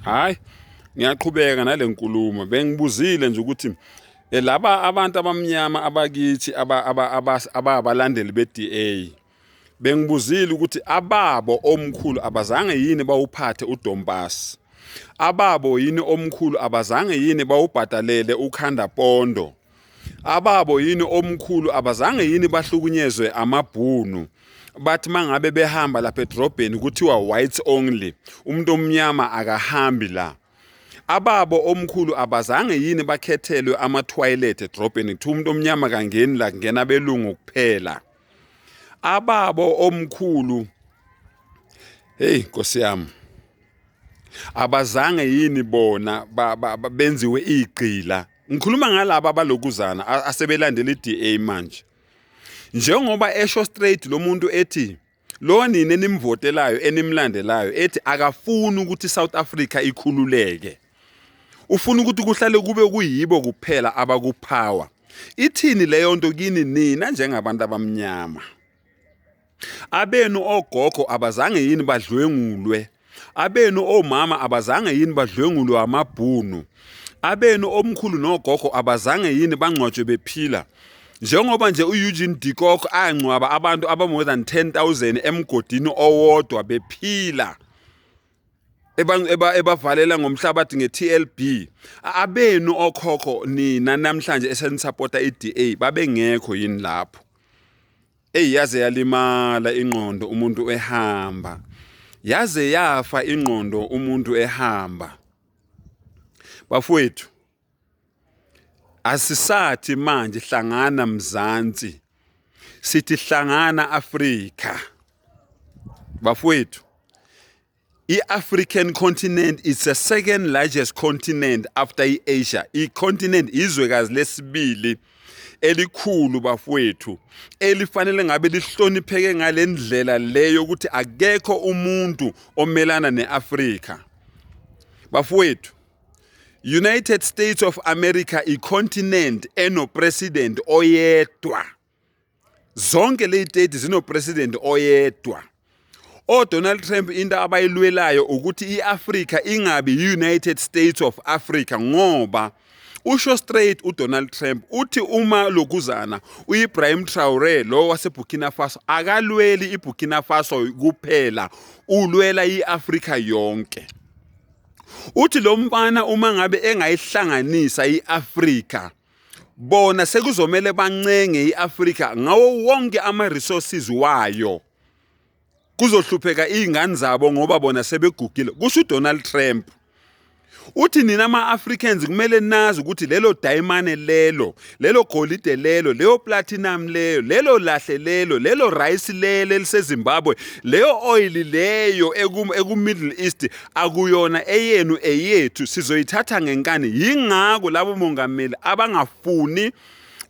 Hayi, ngiyaqhubeka nalenkulumo. Bengibuzile nje ukuthi laba abantu abamnyama abakithi ababalandeli beDA. Bengibuzile ukuthi ababo omkhulu abazange yini bawuphathe uDompasi. Ababo yini omkhulu abazange yini bawubhadalele uKhanda Pondo. Ababo yini omkhulu abazange yini bahlukunyezwe amabhunu. Bathi mangabe behamba lapha edrobheni kuthiwa whites only, umuntu omnyama akahambi la. Ababo omkhulu abazange yini bakhethelwe ama-toilet edrobheni kuthi umuntu omnyama kangeni la, kungena abelungu kuphela. Ababo omkhulu, hey Nkosi yami, abazange yini bona benziwe igqila. Ngikhuluma ngalabo abalokuzana asebelandela iDA manje. Njengoba esho straight lo muntu ethi lo nini enimvotelayo enimlandelayo ethi akafuni ukuthi South Africa ikhululeke. Ufuna ukuthi kuhlale kube kuyibo kuphela abakupower. Ithini leyo nto kini nina njengabantu abamnyama? Abenu ogogo abazange yini badlwengulwe. Abenu omama abazange yini badlwengulwe amabhunu. Abenu omkhulu nogogo abazange yini bangcwatshwe bephila. Njengoba nje uEugene de Kock angcwaba abantu aba more than 10,000 emgodini owodwa bephila. Ebavalela ngomhlabathi ngeTLB. Abenu okhokho nina namhlanje esenisupporta iDA babengekho yini lapho. Yaze yalimala ingqondo umuntu ehamba. Yaze yafa ingqondo umuntu ehamba. Bafowethu, asisathi manje hlangana Mzansi, sithi hlangana Afrika. Bafowethu, i-African continent is the second largest continent after i-Asia. I-continent izwekazi lesibili elikhulu bafowethu, elifanele ngabe lihlonipheke ngalendlela leyo ukuthi akekho umuntu omelana neAfrika. Bafowethu, United States of America icontinent enopresident oyedwa. Zonke le state zinopresident oyedwa. Donald Trump into abayilwelayo ukuthi iAfrica ingabi United States of Africa ngoba usho straight uDonald Trump uthi uma lokuzana uIbrahim Traoré lo waseBurkina Faso akalweli iBurkina Faso kuphela, ulwela iAfrica yonke. Uthi lo mfana uma ngabe engayihlanganisa iAfrica bona sekuzomela bancenge iAfrica ngawo wonke ama resources wayo. Kuzohlupheka izingane zabo ngoba bona sebegugile. Kusho uDonald Trump. Uthi nina ama-Africans kumele nazi ukuthi lelo diamond lelo golide lelo platinum lelo lahle lelo rice eliseZimbabwe, leyo oil leyo eku-Middle East akuyona eyenu eyethu, sizoyithatha ngenkani. Yingakho labo mongameli abangafuni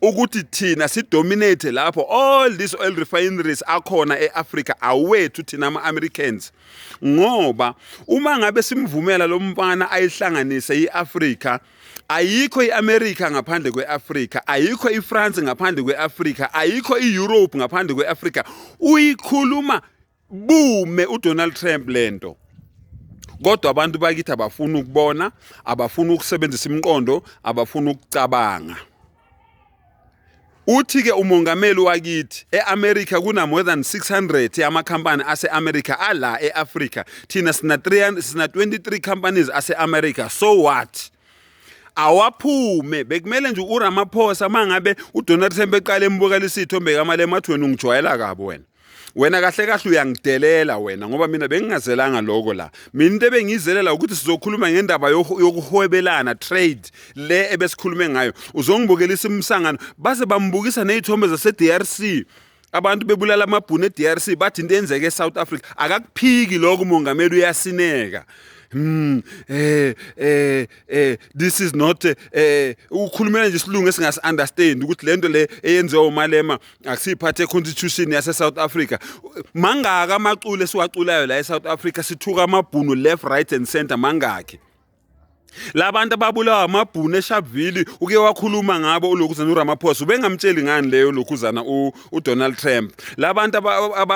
ukuthi thina sidominate lapho all these oil refineries akhona eAfrica awethu thina ama-Americans. Ngoba uma ngabe simvumela lo mfana ayihlanganise iAfrica, ayikho iAmerica ngaphandle kweAfrica, ayikho iFrance ngaphandle kweAfrica, ayikho iEurope ngaphandle kweAfrica. Uyikhuluma bume uDonald Trump lento. Kodwa abantu bakithi abafuna ukubona, abafuna ukusebenzisa imiqondo, abafuna ukucabanga. Uthi-ke umongameli wakithi eAmerica kuna more than 600 yamakhampani ase-America ala eAfrica. Thina sina 23 companies ase-America. So what? Awaphume bekumele nje uRamaphosa mangabe uDonald Trump eqala embukela isithombe kamale emathweni ungijwayela kabi wena. Wena kahle kahle uyangidelela wena ngoba mina bengingazelanga lokho la. Mina into bengizelela ukuthi sizokhuluma ngendaba yokuhwebelana trade le ebesikhulume ngayo. Uzongibukela isimsangano base bambukisa nezithombe zase-DRC. Abantu bebulala amabhunu eDRC bathi into enzeke eSouth Africa. Akakuphiki lokho umongameli uyasineka. This is not ukhulumela nje isilungu esingasi understand ukuthi lento le eyenziwa uMalema akusiphathe constitution yase South Africa. Mangaka amacule esiwaculayo la eSouth Africa sithuka amabhunu left right and center mangaki. labantu ababulawa amabhunu eSharpeville uke wakhuluma ngabo uLokhuzana uRamaphosa ubengamtsheli ngani leyo Lokhuzana uDonald Trump labantu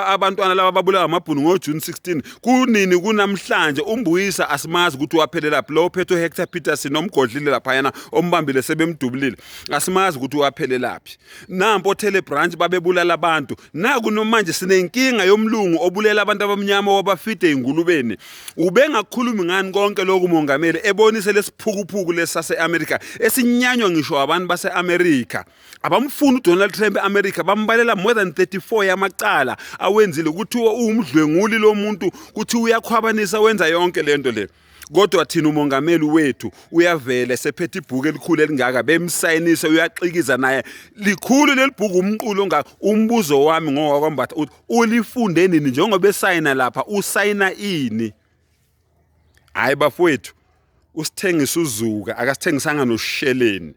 abantwana laba ababulawa amabhunu ngoJune 16 kunini kunamhlanje umbuyisa asimazi ukuthi waphelela lo uphethe uHector Peterson omgodlile lapha yana ombambile sebemdubulile asimazi ukuthi waphelelaphi nampo Telebranch babebulala abantu naku nomanje sinenkinga yomlungu obulela abantu abamnyama wabafide ingulubeni ubengakhulumi ngani konke lokhu mongameli ebonise lesiphukuphuku lesase-America esinyanywa ngisho abantu base-America abamfuna uDonald Trump eAmerica bambalela more than 34 yamacala awenzile ukuthi uwumdlwenguli lo muntu ukuthi uyakhwabanisa wenza yonke lento le kodwa thina umongameli wethu uyavela sephethe ibhuku elikhulu elingaka bemsayinise uyaxikiza naye likhulu lelibhuku umqulo umbuzo wami ngowakwambatha ulifunde nini njengoba esayina lapha usayina ini hayi bafowethu usithengisa uzuka akasithengisanga nosheleni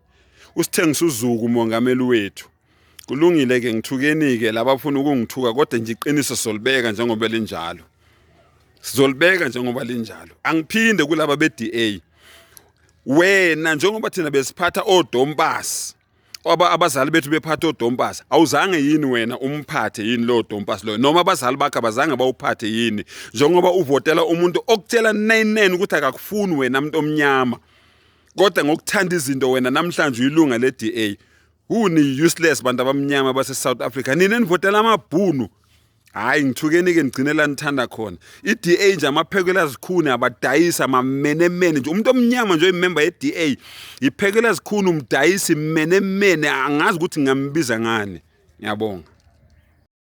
usithengisa uzuka umongameli wethu kulungile ke ngithukeni ke labafuna ukungithuka kodwa nje iqiniso solibeka njengoba linjalo sizolibeka njengoba linjalo angiphinde kulaba beDA wena njengoba thina besiphatha oDompasi abazali bethu bephatha oDompasi awuzange yini wena umphathe yini lo Dompasi lo noma abazali bakhe abazange bawuphathe yini njengoba uvotela umuntu okutshela 99 ukuthi akakufuni wena umuntu omnyama kodwa ngokuthanda izinto wena namhlanje uyilunga leDA uni useless bantu abamnyama base South Africa nini nivotela amabhunu hayi ngithukeni ke ngigcinela nithanda khona iDA nje amaphekela zikhuni abadayisa mamenemene nje umuntu omnyama nje oyimember yeDA iphekela zikhuni umdayisi mamenemene angazi ukuthi ngambiza ngani ngiyabonga